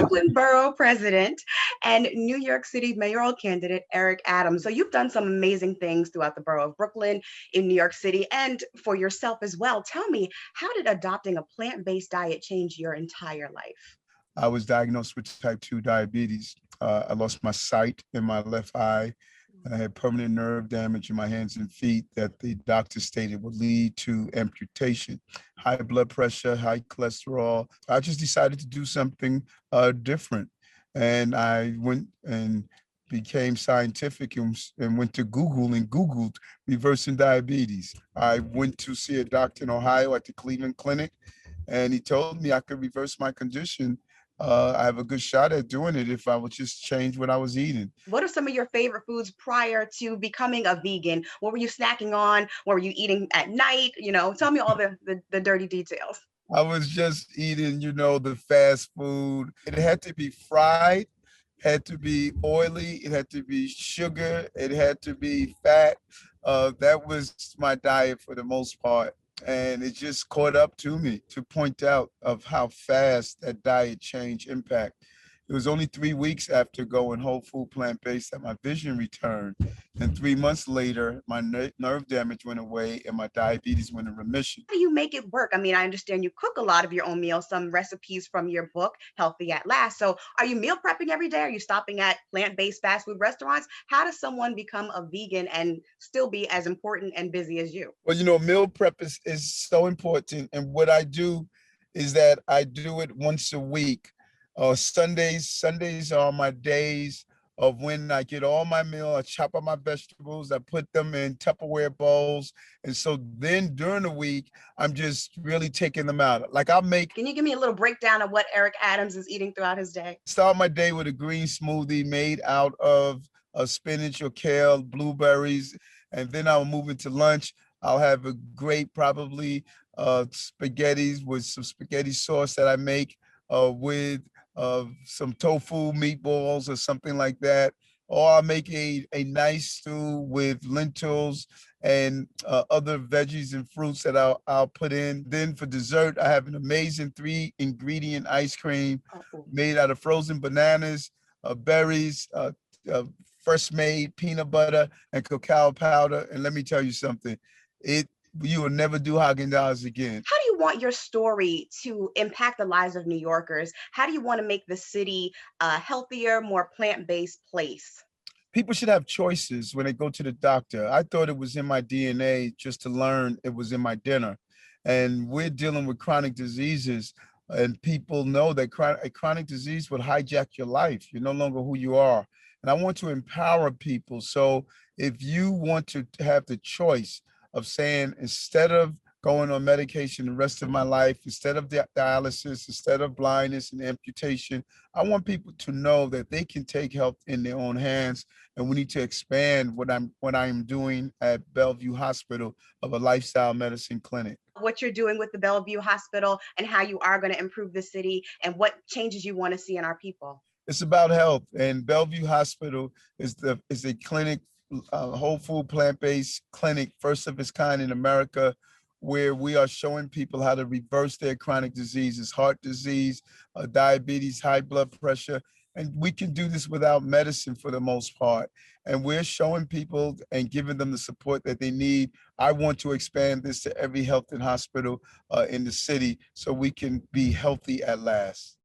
Brooklyn Borough President and New York City mayoral candidate Eric Adams. So you've done some amazing things throughout the borough of Brooklyn, in New York City, and for yourself as well. Tell me, how did adopting a plant-based diet change your entire life? I was diagnosed with type 2 diabetes. I lost my sight in my left eye, and I had permanent nerve damage in my hands and feet that the doctor stated would lead to amputation. High blood pressure, high cholesterol. I just decided to do something different. And I went and became scientific and went to Google and Googled reversing diabetes. I went to see a doctor in Ohio at the Cleveland Clinic, and he told me I could reverse my condition. I have a good shot at doing it if I would just change what I was eating. What are some of your favorite foods prior to becoming a vegan? What were you snacking on? What were you eating at night? Tell me all the dirty details. I was just eating, the fast food. It had to be fried, had to be oily, it had to be sugar, it had to be fat. That was my diet for the most part. And it just caught up to me to point out of how fast that diet change impact. It was only 3 weeks after going whole food plant-based that my vision returned. And 3 months later, my nerve damage went away and my diabetes went in remission. How do you make it work? I mean, I understand you cook a lot of your own meals, some recipes from your book, Healthy at Last. So are you meal prepping every day? Are you stopping at plant-based fast food restaurants? How does someone become a vegan and still be as important and busy as you? Well, meal prep is so important. And what I do is that I do it once a week. Sundays are my days of when I get all my meal. I chop up my vegetables, I put them in Tupperware bowls. And so then during the week, I'm just really taking them out. Like I'll make Can you give me a little breakdown of what Eric Adams is eating throughout his day? start my day with a green smoothie made out of spinach or kale, blueberries, and then I'll move into lunch. I'll have a great probably spaghettis with some spaghetti sauce that I make with some tofu meatballs or something like that. Or I'll make a nice stew with lentils and other veggies and fruits that I'll put in. Then for dessert, I have an amazing 3-ingredient ice cream Oh, made out of frozen bananas, berries, uh, fresh made peanut butter, and cacao powder. And let me tell you something, it you will never do Haagen-Dazs again. how do you want your story to impact the lives of New Yorkers? How do you want to make the city a healthier, more plant-based place? People should have choices when they go to the doctor. I thought it was in my DNA just to learn it was in my dinner. And we're dealing with chronic diseases, and people know that a chronic disease would hijack your life. You're no longer who you are. And I want to empower people. So if you want to have the choice of saying, instead of going on medication the rest of my life, instead of dialysis, instead of blindness and amputation, I want people to know that they can take health in their own hands. And we need to expand what I'm doing at Bellevue Hospital of a lifestyle medicine clinic. What you're doing with the Bellevue Hospital and how you are going to improve the city and what changes you want to see in our people. It's about health, and Bellevue Hospital is a clinic, whole food plant-based clinic, first of its kind in America, where we are showing people how to reverse their chronic diseases, heart disease, diabetes, high blood pressure. And we can do this without medicine for the most part. And we're showing people and giving them the support that they need. I want to expand this to every health and hospital in the city so we can be healthy at last.